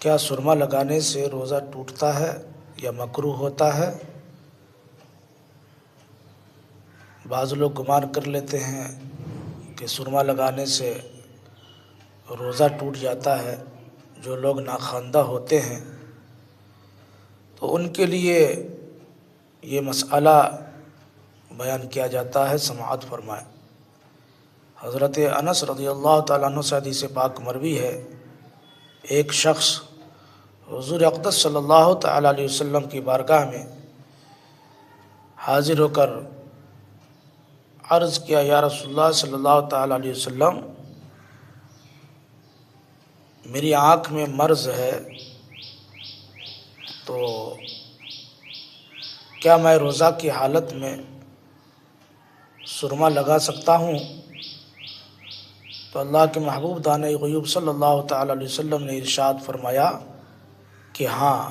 کیا سرما لگانے سے روزہ ٹوٹتا ہے یا مکروہ ہوتا ہے؟ بعض لوگ گمان کر لیتے ہیں کہ سرما لگانے سے روزہ ٹوٹ جاتا ہے۔ جو لوگ ناخواندہ ہوتے ہیں تو ان کے لیے یہ مسئلہ بیان کیا جاتا ہے، سماعت فرمائیں۔ حضرت انس رضی اللہ تعالیٰ عنہ سے حدیث پاک مروی ہے، ایک شخص حضور اقدس صلی اللہ تعالیٰ علیہ وسلم کی بارگاہ میں حاضر ہو کر عرض کیا، یا رسول اللہ صلی اللہ تعالیٰ علیہ وسلم، میری آنکھ میں مرض ہے، تو کیا میں روزہ کی حالت میں سرما لگا سکتا ہوں؟ تو اللہ کے محبوب دانِ غیوب صلی اللہ تعالیٰ علیہ وسلم نے ارشاد فرمایا کہ ہاں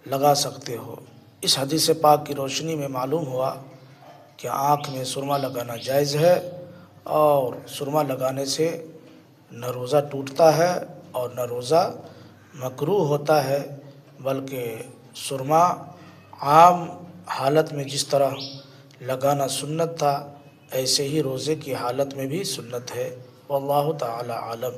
لگا سکتے ہو۔ اس حدیث پاک کی روشنی میں معلوم ہوا کہ آنکھ میں سرما لگانا جائز ہے، اور سرما لگانے سے نہ روزہ ٹوٹتا ہے اور نہ روزہ مکروہ ہوتا ہے، بلکہ سرما عام حالت میں جس طرح لگانا سنت تھا، ایسے ہی روزے کی حالت میں بھی سنت ہے۔ واللہ تعالی عالم۔